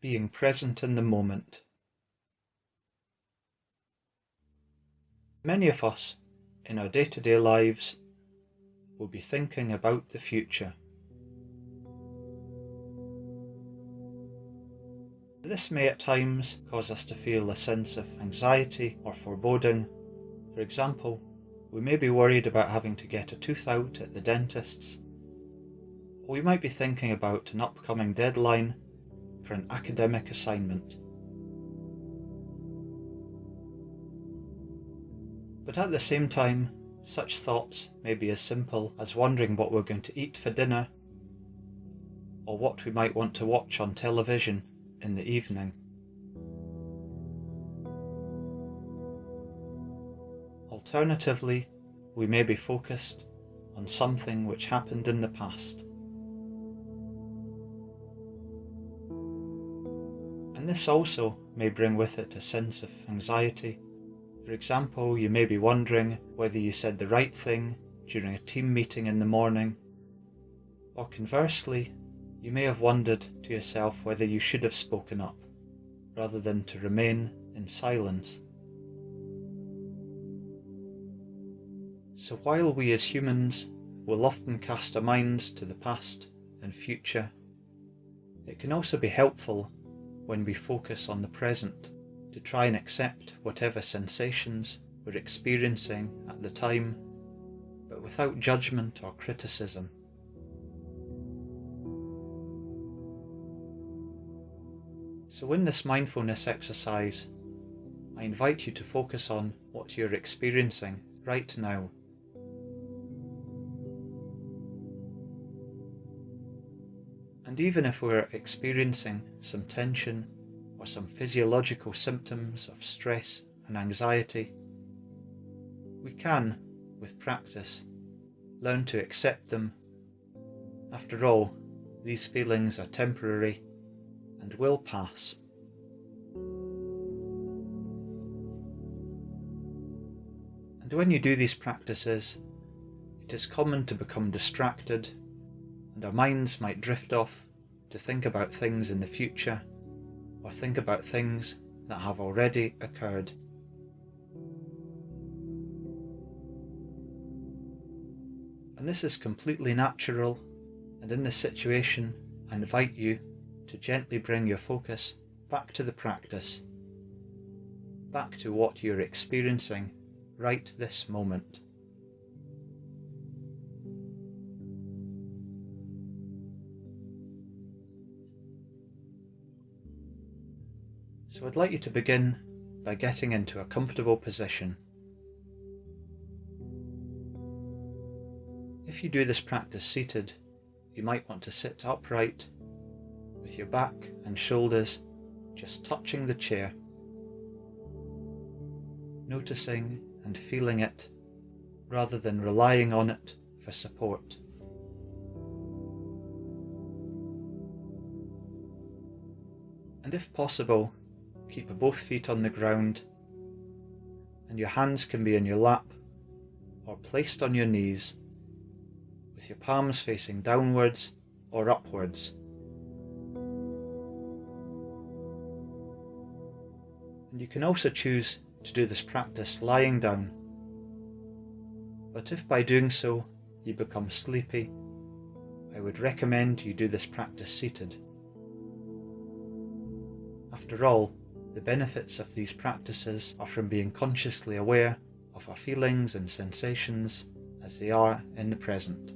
being present in the moment. Many of us, in our day-to-day lives, will be thinking about the future. This may at times cause us to feel a sense of anxiety or foreboding. For example, we may be worried about having to get a tooth out at the dentist's, or we might be thinking about an upcoming deadline for an academic assignment. But at the same time, such thoughts may be as simple as wondering what we're going to eat for dinner, or what we might want to watch on television in the evening. Alternatively, we may be focused on something which happened in the past. And this also may bring with it a sense of anxiety. For example, you may be wondering whether you said the right thing during a team meeting in the morning, or conversely, you may have wondered to yourself whether you should have spoken up, rather than to remain in silence. So while we as humans will often cast our minds to the past and future, it can also be helpful when we focus on the present to try and accept whatever sensations we're experiencing at the time, but without judgment or criticism. So in this mindfulness exercise, I invite you to focus on what you're experiencing right now. And even if we're experiencing some tension or some physiological symptoms of stress and anxiety, we can, with practice, learn to accept them. After all, these feelings are temporary and will pass. And when you do these practices, it is common to become distracted, and our minds might drift off to think about things in the future, or think about things that have already occurred. And this is completely natural, and in this situation, I invite you to gently bring your focus back to the practice, back to what you're experiencing right this moment. So I'd like you to begin by getting into a comfortable position. If you do this practice seated, you might want to sit upright, with your back and shoulders just touching the chair, noticing and feeling it rather than relying on it for support. And if possible, keep both feet on the ground, and your hands can be in your lap or placed on your knees, with your palms facing downwards or upwards. And you can also choose to do this practice lying down, but if by doing so you become sleepy, I would recommend you do this practice seated. After all, the benefits of these practices are from being consciously aware of our feelings and sensations as they are in the present.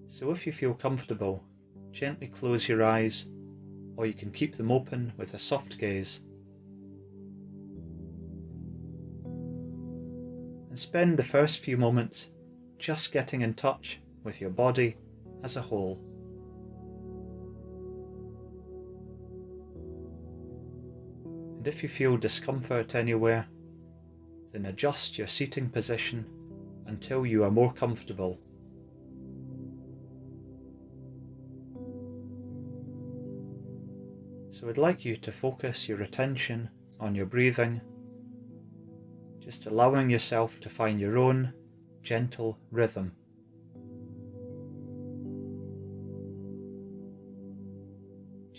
So if you feel comfortable, gently close your eyes, or you can keep them open with a soft gaze. And spend the first few moments just getting in touch with your body as a whole. And if you feel discomfort anywhere, then adjust your seating position until you are more comfortable. So I'd like you to focus your attention on your breathing, just allowing yourself to find your own gentle rhythm.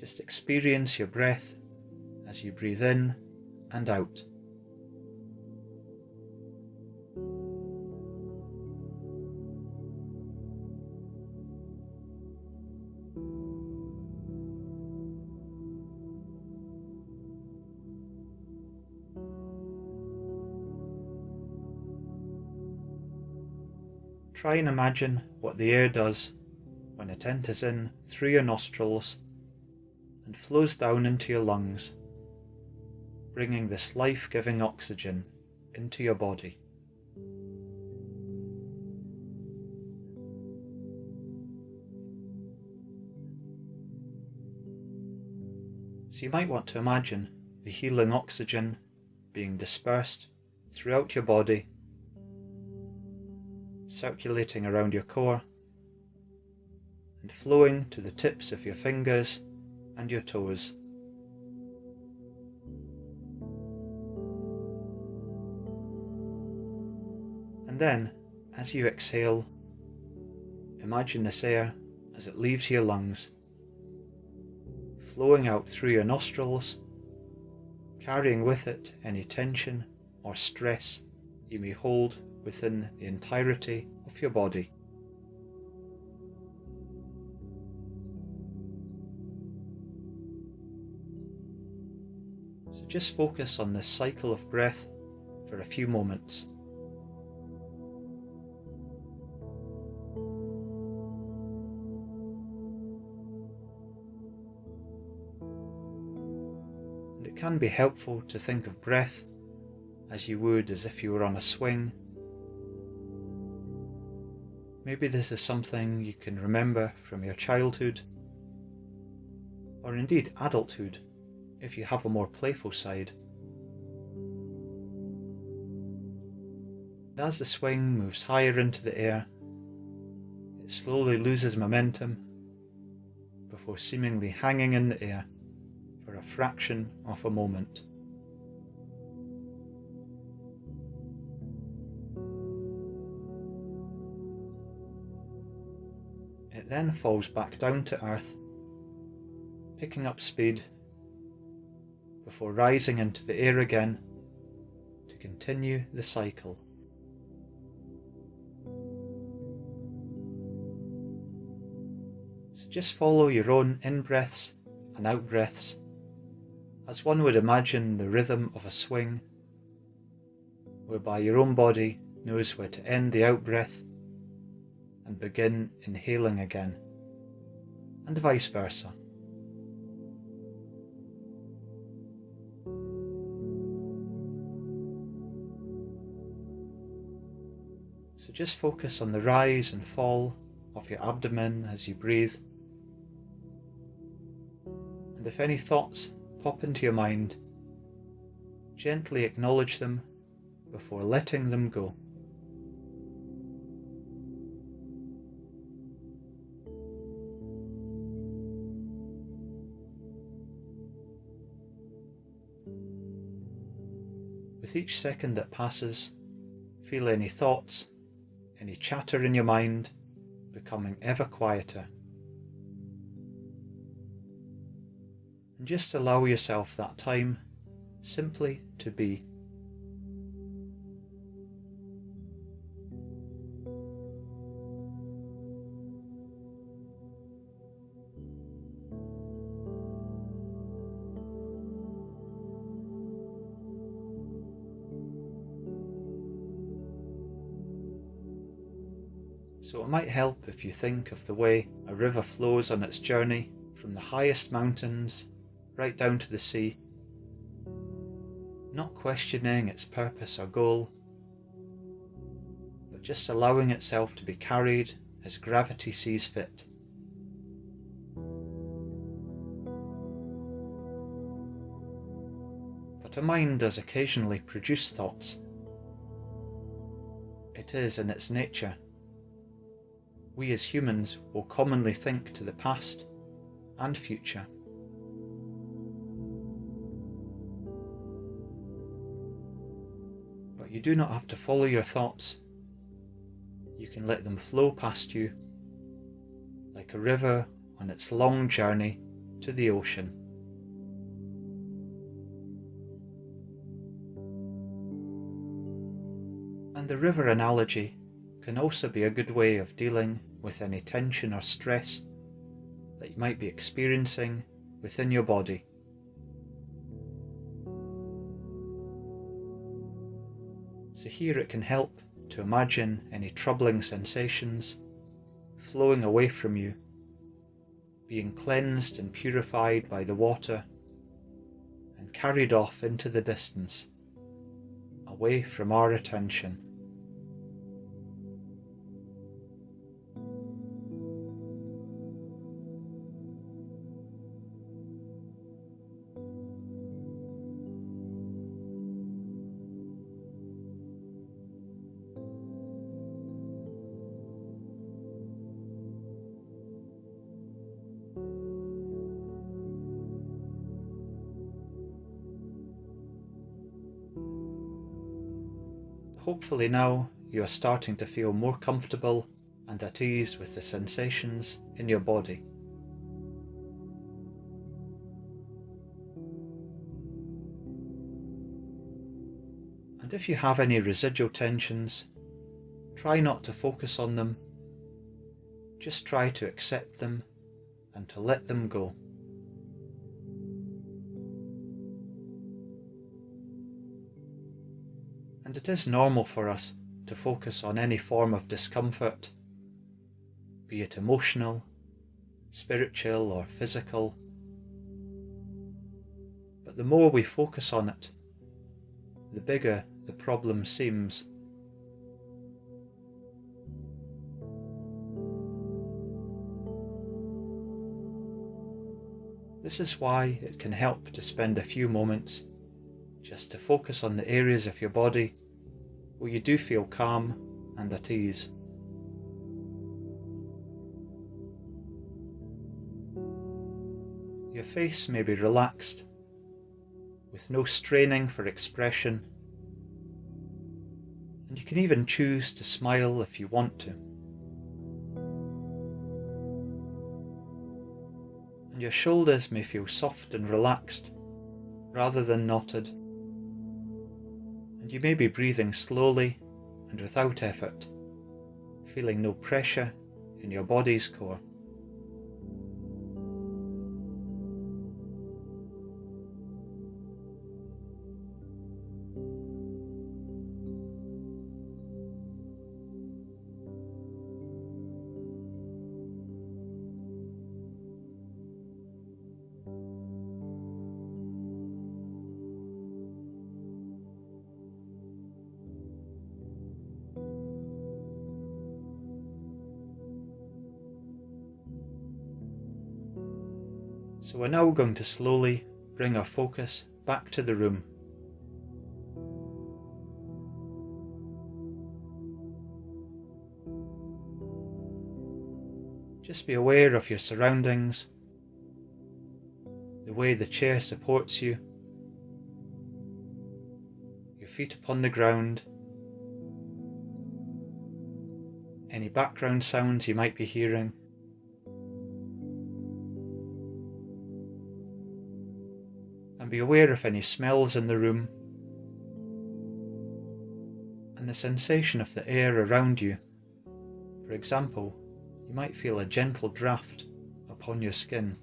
Just experience your breath as you breathe in and out. Try and imagine what the air does when it enters in through your nostrils and flows down into your lungs, bringing this life-giving oxygen into your body. So you might want to imagine the healing oxygen being dispersed throughout your body, circulating around your core and flowing to the tips of your fingers and your toes. And then, as you exhale, imagine this air as it leaves your lungs, flowing out through your nostrils, carrying with it any tension or stress you may hold within the entirety of your body. So just focus on this cycle of breath for a few moments. And it can be helpful to think of breath as you would as if you were on a swing. Maybe this is something you can remember from your childhood, or indeed adulthood, if you have a more playful side. And as the swing moves higher into the air, it slowly loses momentum before seemingly hanging in the air for a fraction of a moment. It then falls back down to earth, picking up speed before rising into the air again to continue the cycle. So just follow your own in-breaths and out-breaths as one would imagine the rhythm of a swing, whereby your own body knows where to end the out-breath and begin inhaling again, and vice versa. So just focus on the rise and fall of your abdomen as you breathe, and if any thoughts pop into your mind, gently acknowledge them before letting them go. With each second that passes, feel any thoughts, any chatter in your mind becoming ever quieter. And just allow yourself that time simply to be. So it might help if you think of the way a river flows on its journey from the highest mountains right down to the sea, not questioning its purpose or goal, but just allowing itself to be carried as gravity sees fit. But a mind does occasionally produce thoughts. It is in its nature. We as humans will commonly think to the past and future. But you do not have to follow your thoughts. You can let them flow past you like a river on its long journey to the ocean. And the river analogy can also be a good way of dealing with any tension or stress that you might be experiencing within your body. So here it can help to imagine any troubling sensations flowing away from you, being cleansed and purified by the water and carried off into the distance, away from our attention. Hopefully now you are starting to feel more comfortable and at ease with the sensations in your body. And if you have any residual tensions, try not to focus on them. Just try to accept them and to let them go. And it is normal for us to focus on any form of discomfort, be it emotional, spiritual or physical. But the more we focus on it, the bigger the problem seems. This is why it can help to spend a few moments just to focus on the areas of your body where you do feel calm and at ease. Your face may be relaxed, with no straining for expression, and you can even choose to smile if you want to. And your shoulders may feel soft and relaxed, rather than knotted. And you may be breathing slowly and without effort, feeling no pressure in your body's core. So we're now going to slowly bring our focus back to the room. Just be aware of your surroundings, the way the chair supports you, your feet upon the ground, any background sounds you might be hearing. And be aware of any smells in the room and the sensation of the air around you. For example, you might feel a gentle draft upon your skin.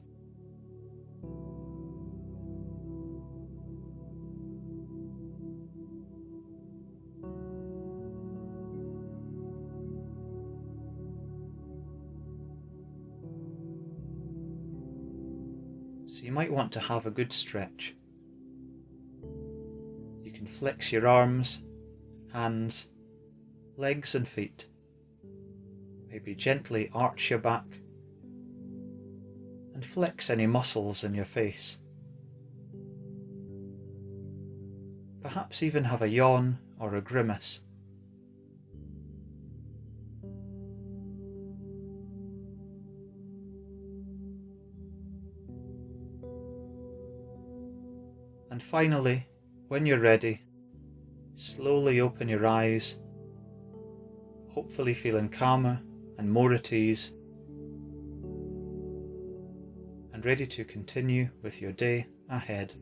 So you might want to have a good stretch. You can flex your arms, hands, legs and feet. Maybe gently arch your back and flex any muscles in your face. Perhaps even have a yawn or a grimace. And finally, when you're ready, slowly open your eyes, hopefully feeling calmer and more at ease. and ready to continue with your day ahead.